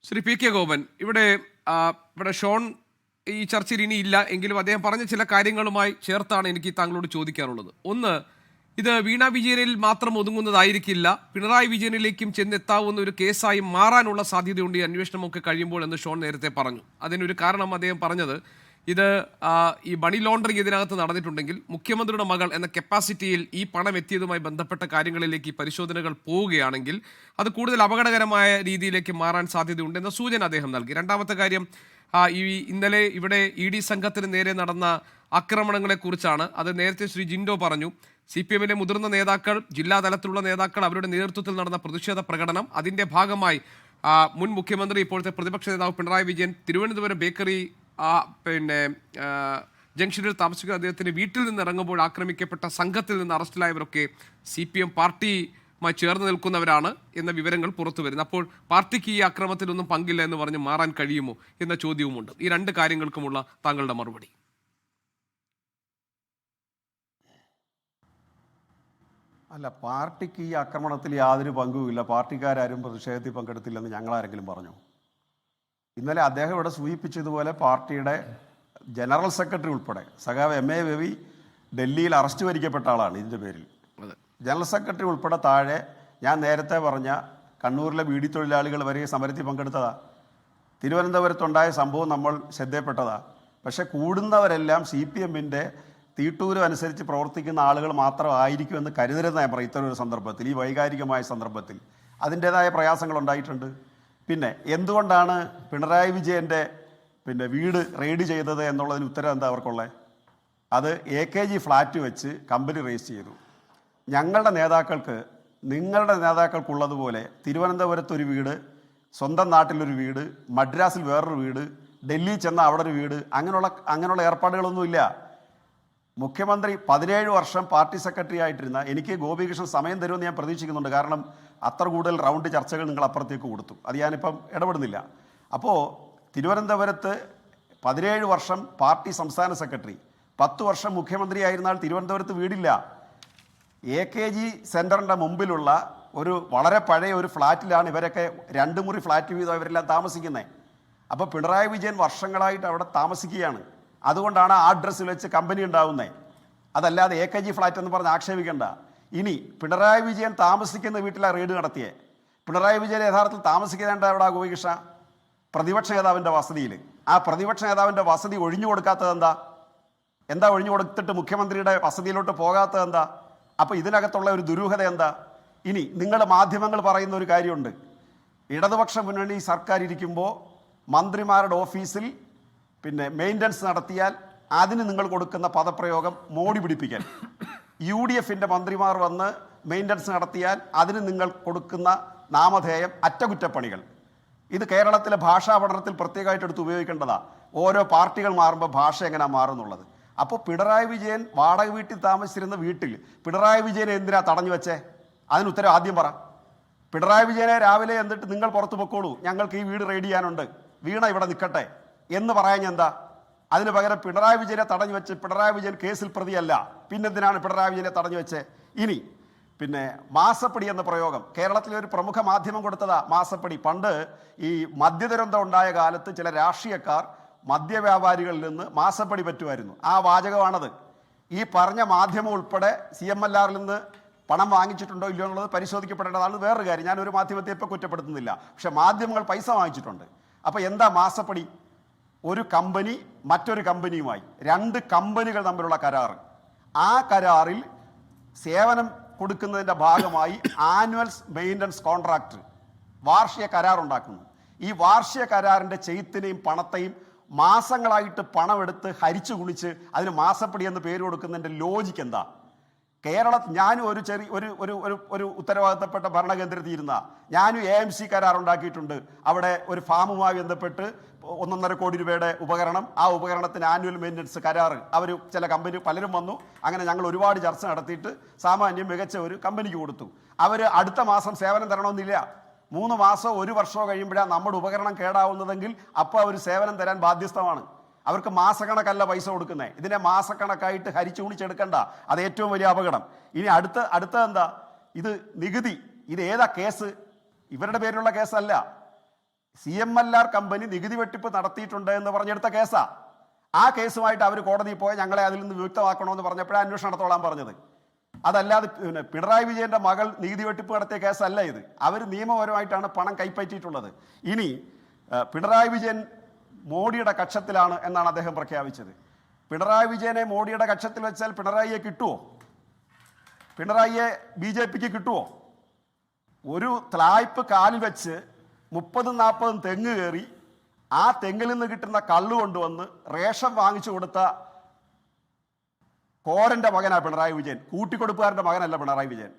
Shri P K Gopan, ഇവിടെ Sean ഈ ചർച്ചയിൽ ഇനി ഇല്ല എങ്കിലും അദ്ദേഹം പറഞ്ഞ ചില കാര്യങ്ങളുമായി ചേർത്താണ് എനിക്ക് താങ്കളോട് ചോദിക്കാനുള്ളത്. ഒന്ന്, ഇത് വീണ വിജയനിൽ മാത്രം ഒതുങ്ങുന്നതായിരിക്കില്ല, പിണറായി വിജയനിലേക്കും ചെന്നെത്താവുന്ന ഒരു കേസായി മാറാനുള്ള സാധ്യതയുണ്ട് ഈ അന്വേഷണമൊക്കെ കഴിയുമ്പോൾ എന്ന് ഷോൺ നേരത്തെ പറഞ്ഞു. അതിനൊരു കാരണം അദ്ദേഹം പറഞ്ഞത്, ഇത് ഈ മണി ലോണ്ടറിങ് ഇതിനകത്ത് നടന്നിട്ടുണ്ടെങ്കിൽ മുഖ്യമന്ത്രിയുടെ മകൾ എന്ന കപ്പാസിറ്റിയിൽ ഈ പണം എത്തിയതുമായി ബന്ധപ്പെട്ട കാര്യങ്ങളിലേക്ക് ഈ പരിശോധനകൾ പോവുകയാണെങ്കിൽ അത് കൂടുതൽ അപകടകരമായ രീതിയിലേക്ക് മാറാൻ സാധ്യതയുണ്ട് എന്ന സൂചന അദ്ദേഹം നൽകി. രണ്ടാമത്തെ കാര്യം, ഈ ഇന്നലെ ഇവിടെ ED സംഘത്തിന് നേരെ നടന്ന ആക്രമണങ്ങളെക്കുറിച്ചാണ്. അത് നേരത്തെ ശ്രീ ജിൻഡോ പറഞ്ഞു. CPM-ലെ മുതിർന്ന നേതാക്കൾ, ജില്ലാ തലത്തിലുള്ള നേതാക്കൾ, അവരുടെ നേതൃത്വത്തിൽ നടന്ന പ്രതിഷേധ പ്രകടനം, അതിൻ്റെ ഭാഗമായി മുൻ മുഖ്യമന്ത്രി ഇപ്പോഴത്തെ പ്രതിപക്ഷ നേതാവ് പിണറായി വിജയൻ തിരുവനന്തപുരം ബേക്കറി ജംഗ്ഷനിൽ താമസിക്കുന്ന അദ്ദേഹത്തിന് വീട്ടിൽ നിന്ന് ഇറങ്ങുമ്പോൾ ആക്രമിക്കപ്പെട്ട സംഘത്തിൽ നിന്ന് അറസ്റ്റിലായവരൊക്കെ CPM പാർട്ടിയുമായി ചേർന്ന് നിൽക്കുന്നവരാണ് എന്ന വിവരങ്ങൾ പുറത്തു വരുന്നത്. അപ്പോൾ പാർട്ടിക്ക് ഈ അക്രമത്തിലൊന്നും പങ്കില്ല എന്ന് പറഞ്ഞ് മാറാൻ കഴിയുമോ എന്ന ചോദ്യവുമുണ്ട്. ഈ രണ്ട് കാര്യങ്ങൾക്കുമുള്ള താങ്കളുടെ മറുപടി. അല്ല, പാർട്ടിക്ക് ഈ ആക്രമണത്തിൽ യാതൊരു പങ്കുമില്ല, പാർട്ടിക്കാരും പ്രതിഷേധത്തിൽ പങ്കെടുത്തില്ലെന്ന് ഞങ്ങളാരെങ്കിലും പറഞ്ഞു? ഇന്നലെ അദ്ദേഹം ഇവിടെ സൂചിപ്പിച്ചതുപോലെ പാർട്ടിയുടെ ജനറൽ സെക്രട്ടറി ഉൾപ്പെടെ സഖാവ് MA രവി ഡൽഹിയിൽ അറസ്റ്റ് വരിക്കപ്പെട്ട ആളാണ്. ഇതിൻ്റെ പേരിൽ ജനറൽ സെക്രട്ടറി ഉൾപ്പെടെ താഴെ ഞാൻ നേരത്തെ പറഞ്ഞ കണ്ണൂരിലെ ബീഡി തൊഴിലാളികൾ വരെ സമരത്തിൽ പങ്കെടുത്തതാ. തിരുവനന്തപുരത്തുണ്ടായ സംഭവം നമ്മൾ ശ്രദ്ധയപ്പെട്ടതാ. പക്ഷെ കൂടുന്നവരെല്ലാം CPM-ന്റെ തീട്ടൂരം അനുസരിച്ച് പ്രവർത്തിക്കുന്ന ആളുകൾ മാത്രമായിരിക്കുമെന്ന് കരുതരുന്ന ഞാൻ പറയും. ഇത്തരം ഒരു സന്ദർഭത്തിൽ, ഈ വൈകാരികമായ സന്ദർഭത്തിൽ അതിൻ്റേതായ പ്രയാസങ്ങൾ ഉണ്ടായിട്ടുണ്ട്. പിന്നെ എന്തുകൊണ്ടാണ് പിണറായി വിജയൻ്റെ വീട് റെയ്ഡ് ചെയ്തത് എന്നുള്ളതിന് ഉത്തരം എന്താ അവർക്കുള്ളത്? അത് AKG ഫ്ലാറ്റ് വെച്ച് കമ്പനി രജിസ്റ്റർ ചെയ്തു. ഞങ്ങളുടെ നേതാക്കൾക്ക്, നിങ്ങളുടെ നേതാക്കൾക്കുള്ളതുപോലെ തിരുവനന്തപുരത്തൊരു വീട്, സ്വന്തം നാട്ടിലൊരു വീട്, മദ്രാസിൽ വേറൊരു വീട്, ഡൽഹി ചെന്ന അവിടെ ഒരു വീട്, അങ്ങനെയുള്ള ഏർപ്പാടുകളൊന്നുമില്ല. മുഖ്യമന്ത്രി 17 വർഷം പാർട്ടി സെക്രട്ടറി ആയിട്ടിരുന്ന എനിക്ക് ഗോപികൃഷ്ണൻ സമയം തരുമെന്ന് ഞാൻ പ്രതീക്ഷിക്കുന്നുണ്ട്. കാരണം അത്ര കൂടുതൽ റൗണ്ട് ചർച്ചകൾ നിങ്ങൾ അപ്പുറത്തേക്ക് കൊടുത്തു. അത് ഞാനിപ്പം ഇടപെടുന്നില്ല. അപ്പോൾ തിരുവനന്തപുരത്ത് 17 വർഷം പാർട്ടി സംസ്ഥാന സെക്രട്ടറി, 10 വർഷം മുഖ്യമന്ത്രി ആയിരുന്നാൽ തിരുവനന്തപുരത്ത് വീടില്ല. AKG സെൻറ്ററിൻ്റെ മുമ്പിലുള്ള ഒരു വളരെ പഴയ ഒരു ഫ്ലാറ്റിലാണ് ഇവരൊക്കെ, 2 മുറി ഫ്ലാറ്റ് വീതം ഇവരെല്ലാം താമസിക്കുന്നത്. അപ്പോൾ പിണറായി വിജയൻ വർഷങ്ങളായിട്ട് അവിടെ താമസിക്കുകയാണ്. അതുകൊണ്ടാണ് ആ അഡ്രസ്സിൽ വെച്ച് കമ്പനി ഉണ്ടാവുന്നത്. അതല്ലാതെ AKG ഫ്ലാറ്റ് എന്ന് പറഞ്ഞ് ആക്ഷേപിക്കേണ്ട. ഇനി പിണറായി വിജയൻ താമസിക്കുന്ന വീട്ടിലാണ് റെയ്ഡ് നടത്തിയത്. പിണറായി വിജയൻ യഥാർത്ഥത്തിൽ താമസിക്കേണ്ട അവിടെ ഗോപികൃഷ്ണ പ്രതിപക്ഷ നേതാവിൻ്റെ വസതിയിൽ. ആ പ്രതിപക്ഷ നേതാവിൻ്റെ വസതി ഒഴിഞ്ഞു കൊടുക്കാത്തത് എന്താ ഒഴിഞ്ഞു കൊടുത്തിട്ട് മുഖ്യമന്ത്രിയുടെ വസതിയിലോട്ട് പോകാത്തത് എന്താ? അപ്പോൾ ഇതിനകത്തുള്ള ഒരു ദുരൂഹത എന്താ? ഇനി നിങ്ങൾ മാധ്യമങ്ങൾ പറയുന്ന ഒരു കാര്യമുണ്ട്, ഇടതുപക്ഷ മുന്നണി സർക്കാർ ഇരിക്കുമ്പോൾ മന്ത്രിമാരുടെ ഓഫീസിൽ മെയിൻ്റനൻസ് നടത്തിയാൽ അതിന് നിങ്ങൾ കൊടുക്കുന്ന പദപ്രയോഗം മോടി പിടിപ്പിക്കാൻ. UDF-ന്റെ മന്ത്രിമാർ വന്ന് മെയിൻ്റനൻസ് നടത്തിയാൽ അതിന് നിങ്ങൾ കൊടുക്കുന്ന നാമധേയം അറ്റകുറ്റപ്പണികൾ. ഇത് കേരളത്തിലെ ഭാഷാ പഠനത്തിൽ പ്രത്യേകമായിട്ട് എടുത്ത് ഉപയോഗിക്കേണ്ടതാണ്. ഓരോ പാർട്ടികൾ മാറുമ്പോൾ ഭാഷ എങ്ങനെ മാറുന്നുള്ളത്. അപ്പോൾ പിണറായി വിജയൻ വാടക വീട്ടിൽ താമസിച്ചിരുന്ന വീട്ടിൽ പിണറായി വിജയനെ എന്തിനാ തടഞ്ഞു വെച്ചേ? അതിന് ഉത്തരം ആദ്യം പറ. പിണറായി വിജയനെ രാവിലെ എന്നിട്ട് നിങ്ങൾ പുറത്തു പൊക്കോളൂ, ഞങ്ങൾക്ക് ഈ വീട് റെയ്ഡ് ചെയ്യാനുണ്ട്, വീണ ഇവിടെ നിൽക്കട്ടെ എന്ന് പറയാൻ എന്താ? അതിന് പകരം പിണറായി വിജയനെ തടഞ്ഞു വെച്ച്, പിണറായി വിജയൻ കേസിൽ പ്രതിയല്ല, പിന്നെന്തിനാണ് പിണറായി വിജയനെ തടഞ്ഞു വെച്ച്? ഇനി മാസപ്പടി എന്ന പ്രയോഗം കേരളത്തിലെ ഒരു പ്രമുഖ മാധ്യമം കൊടുത്തതാ. മാസപ്പടി പണ്ട് ഈ മദ്യദുരന്തം ഉണ്ടായ കാലത്ത് ചില രാഷ്ട്രീയക്കാർ മദ്യവ്യാപാരികളിൽ നിന്ന് മാസപ്പടി പറ്റുമായിരുന്നു. ആ വാചകമാണത്. ഈ പറഞ്ഞ മാധ്യമം ഉൾപ്പെടെ CMLR-ൽ നിന്ന് പണം വാങ്ങിച്ചിട്ടുണ്ടോ ഇല്ലയോ എന്നുള്ളത് പരിശോധിക്കപ്പെടേണ്ടതാണ്. വേറൊരു കാര്യം, ഞാനൊരു മാധ്യമത്തെ ഇപ്പോൾ കുറ്റപ്പെടുത്തുന്നില്ല, പക്ഷെ മാധ്യമങ്ങൾ പൈസ വാങ്ങിച്ചിട്ടുണ്ട്. അപ്പോൾ എന്താ മാസപ്പടി? ഒരു കമ്പനി മറ്റൊരു കമ്പനിയുമായി, 2 കമ്പനികൾ തമ്മിലുള്ള കരാർ. ആ കരാറിൽ സേവനം കൊടുക്കുന്നതിൻ്റെ ഭാഗമായി ആനുവൽ മെയിൻ്റനൻസ് കോൺട്രാക്ട്, വാർഷിക കരാർ ഉണ്ടാക്കുന്നു. ഈ വാർഷിക കരാറിൻ്റെ ചെയ്ത്തിനെയും പണത്തെയും മാസങ്ങളായിട്ട് പണമെടുത്ത് ഹരിച്ചു കുളിച്ച് അതിന് മാസപ്പടി എന്ന് പേര് കൊടുക്കുന്നതിൻ്റെ ലോജിക്ക് എന്താ? ഞാനും ഒരു ഉത്തരവാദിത്തപ്പെട്ട ഭരണകേന്ദ്രത്തിൽ ഇരുന്ന ഞാനും AMC കരാർ ഉണ്ടാക്കിയിട്ടുണ്ട്. അവിടെ ഒരു ഫാമുമായി ബന്ധപ്പെട്ട് 1.5 കോടി രൂപയുടെ ഉപകരണം, ആ ഉപകരണത്തിന് ആനുവൽ മെയിൻ്റനൻസ് കരാർ അവർ ചില കമ്പനി പലരും വന്നു. അങ്ങനെ ഞങ്ങൾ ഒരുപാട് ചർച്ച നടത്തിയിട്ട് സാമാന്യം മികച്ച ഒരു കമ്പനിക്ക് കൊടുത്തു. അവർ അടുത്ത മാസം സേവനം തരണമെന്നില്ല. 3 മാസമോ 1 വർഷമോ കഴിയുമ്പോഴാണ് നമ്മുടെ ഉപകരണം കേടാവുന്നതെങ്കിൽ അപ്പോൾ അവർ സേവനം തരാൻ ബാധ്യസ്ഥമാണ്. അവർക്ക് മാസക്കണക്കല്ല പൈസ കൊടുക്കുന്നത്. ഇതിനെ മാസക്കണക്കായിട്ട് ഹരിച്ചു കുണിച്ചെടുക്കണ്ട. അത് ഏറ്റവും വലിയ അപകടം. ഇനി അടുത്ത എന്താ? ഇത് നികുതി. ഇത് ഏതാ കേസ്? ഇവരുടെ പേരിലുള്ള കേസല്ല. CMLR കമ്പനി നികുതി വെട്ടിപ്പ് നടത്തിയിട്ടുണ്ട് എന്ന് പറഞ്ഞെടുത്ത കേസാ. ആ കേസുമായിട്ട് അവർ കോടതിയിൽ പോയ ഞങ്ങളെ അതിൽ നിന്ന് വിമുക്തമാക്കണമെന്ന് പറഞ്ഞപ്പോഴാണ് അന്വേഷണം നടത്തോളാൻ പറഞ്ഞത്. അതല്ലാതെ പിണറായി വിജയന്റെ മകൾ നികുതി വെട്ടിപ്പ് നടത്തിയ കേസല്ല ഇത്. അവർ നിയമപരമായിട്ടാണ് പണം കൈപ്പറ്റിയിട്ടുള്ളത്. ഇനി പിണറായി വിജയൻ മോഡിയുടെ കക്ഷത്തിലാണ് എന്നാണ് അദ്ദേഹം പ്രഖ്യാപിച്ചത്. പിണറായി വിജയനെ മോഡിയുടെ കക്ഷത്തിൽ വെച്ചാൽ പിണറായിയെ കിട്ടുമോ? പിണറായിയെ BJPക്ക് കിട്ടുമോ? ഒരു ത്ലായ്പ് കാലിൽ വെച്ച് 30-40 തെങ്ങ് കയറി ആ തെങ്ങിൽ നിന്ന് കിട്ടുന്ന കള്ള് കൊണ്ടുവന്ന് റേഷൻ വാങ്ങിച്ചു കൊടുത്ത കോരന്റെ മകനാണ് പിണറായി വിജയൻ. കൂട്ടിക്കൊടുപ്പുകാരന്റെ മകനല്ല പിണറായി വിജയൻ.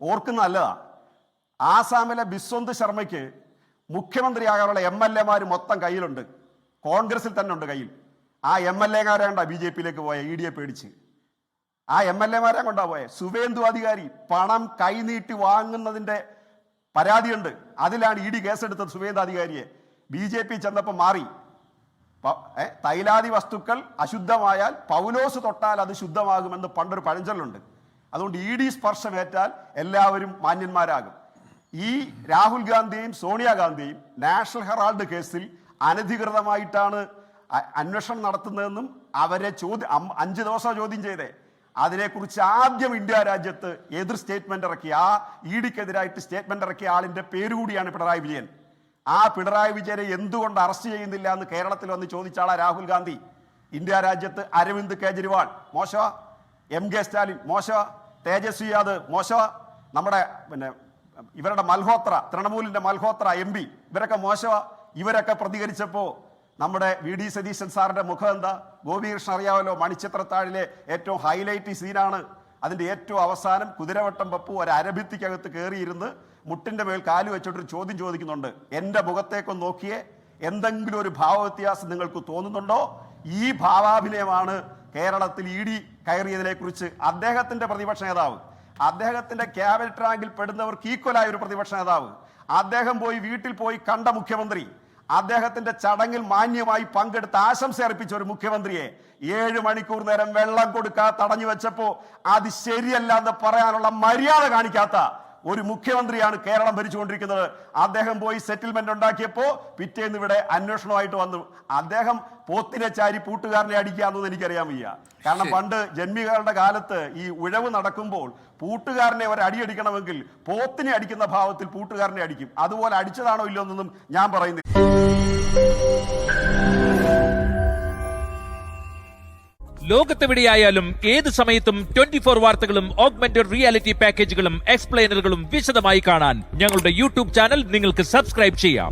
ഓർക്കുന്ന നല്ലതാ. ആസാമിലെ ബിസ്വന്ത് ശർമ്മയ്ക്ക് മുഖ്യമന്ത്രിയാകാനുള്ള MLA മൊത്തം കയ്യിലുണ്ട്. കോൺഗ്രസിൽ തന്നെ ഉണ്ട് കയ്യിൽ. ആ MLA-കാരാണ്ട BJPയിലേക്ക് പോയ ED പേടിച്ച്. ആ MLA കൊണ്ടാ പോയെ. സുവേന്ദു അധികാരി പണം കൈനീട്ടി വാങ്ങുന്നതിന്റെ പരാതിയുണ്ട്. അതിലാണ് ED കേസെടുത്തത് സുവേന്ദു അധികാരിയെ. BJP ചെന്നപ്പോൾ മാറി. തൈലാദി വസ്തുക്കൾ അശുദ്ധമായാൽ പൗലോസ് തൊട്ടാൽ അത് ശുദ്ധമാകുമെന്ന് പണ്ടൊരു പഴഞ്ചൊല്ലുണ്ട്. അതുകൊണ്ട് ED സ്പർശമേറ്റാൽ എല്ലാവരും മാന്യന്മാരാകും. ഈ രാഹുൽ ഗാന്ധിയും സോണിയാഗാന്ധിയും നാഷണൽ ഹെറാൾഡ് കേസിൽ അനധികൃതമായിട്ടാണ് അന്വേഷണം നടത്തുന്നതെന്നും അവരെ 5 ദിവസം ചോദ്യം ചെയ്തേ. അതിനെക്കുറിച്ച് ആദ്യം ഇന്ത്യ രാജ്യത്ത് എതിർ സ്റ്റേറ്റ്മെന്റ് ഇറക്കി, ആ EDക്കെതിരായിട്ട് സ്റ്റേറ്റ്മെന്റ് ഇറക്കിയ ആളിന്റെ പേരുകൂടിയാണ് പിണറായി വിജയൻ. ആ പിണറായി വിജയനെ എന്തുകൊണ്ട് അറസ്റ്റ് ചെയ്യുന്നില്ല എന്ന് കേരളത്തിൽ വന്ന് ചോദിച്ചാളാ രാഹുൽ ഗാന്ധി. ഇന്ത്യ രാജ്യത്ത് അരവിന്ദ് കേജ്രിവാൾ മോശവ, MK സ്റ്റാലിൻ മോശവ, തേജസ്വി യാദവ് മോശവ, നമ്മുടെ ഇവരുടെ മൽഹോത്ര, തൃണമൂലിന്റെ മൽഹോത്ര MP ഇവരൊക്കെ മോശവ. ഇവരൊക്കെ പ്രതികരിച്ചപ്പോൾ നമ്മുടെ VD സതീശൻ സാറിന്റെ മുഖം എന്താ? ഗോപികൃഷ്ണൻ അറിയാമല്ലോ, മണിച്ചിത്രത്താഴിലെ ഏറ്റവും ഹൈലൈറ്റ് സീനാണ്. അതിന്റെ ഏറ്റവും അവസാനം കുതിരവട്ടം പപ്പു ഒരു അരഭിത്തിക്കകത്ത് കയറിയിരുന്ന് മുട്ടിന്റെ മേൽ കാല് വെച്ചിട്ടൊരു ചോദ്യം ചോദിക്കുന്നുണ്ട്. എൻ്റെ മുഖത്തേക്കൊന്ന് നോക്കിയേ, എന്തെങ്കിലും ഒരു ഭാവവ്യത്യാസം നിങ്ങൾക്ക് തോന്നുന്നുണ്ടോ? ഈ ഭാവാഭിനയമാണ് കേരളത്തിൽ ED കയറിയതിനെ കുറിച്ച് അദ്ദേഹത്തിന്റെ പ്രതിപക്ഷ നേതാവ്, അദ്ദേഹത്തിന്റെ ക്യാബിനറ്റ് റാങ്കിൽ പെടുന്നവർക്ക് ഈക്വലായ ഒരു പ്രതിപക്ഷ നേതാവ്, അദ്ദേഹം പോയി വീട്ടിൽ പോയി കണ്ട മുഖ്യമന്ത്രി, അദ്ദേഹത്തിന്റെ ചടങ്ങിൽ മാന്യമായി പങ്കെടുത്ത് ആശംസ അർപ്പിച്ച ഒരു മുഖ്യമന്ത്രിയെ 7 മണിക്കൂർ നേരം വെള്ളം കൊടുക്കാതെ തടഞ്ഞു വെച്ചപ്പോ അത് ശരിയല്ല എന്ന് പറയാനുള്ള മര്യാദ കാണിക്കാത്ത ഒരു മുഖ്യമന്ത്രിയാണ് കേരളം ഭരിച്ചുകൊണ്ടിരിക്കുന്നത്. അദ്ദേഹം പോയി സെറ്റിൽമെന്റ് ഉണ്ടാക്കിയപ്പോ പിറ്റേന്ന് ഇവിടെ അന്വേഷണമായിട്ട് വന്നു. അദ്ദേഹം പോത്തിനെ ചാരി പൂട്ടുകാരനെ അടിക്കാന്നൊന്നും എനിക്കറിയാൻ വയ്യ. കാരണം പണ്ട് ജന്മികളുടെ കാലത്ത് ഈ ഉഴവ് നടക്കുമ്പോൾ പൂട്ടുകാരനെ ഒരു അടിയടിക്കണമെങ്കിൽ പോത്തിനെ അടിക്കുന്ന ഭാവത്തിൽ പൂട്ടുകാരനെ അടിക്കും. അതുപോലെ അടിച്ചതാണോ ഇല്ലോ എന്നൊന്നും ഞാൻ പറയുന്നില്ല. ലോകത്തെവിടെയായാലും ഏത് സമയത്തും 24 വാർത്തകളും ഓഗ്മെന്റഡ് റിയാലിറ്റി പാക്കേജുകളും എക്സ്പ്ലെയിനറുകളും വിശദമായി കാണാൻ ഞങ്ങളുടെ YouTube ചാനൽ നിങ്ങൾക്ക് സബ്സ്ക്രൈബ് ചെയ്യാം.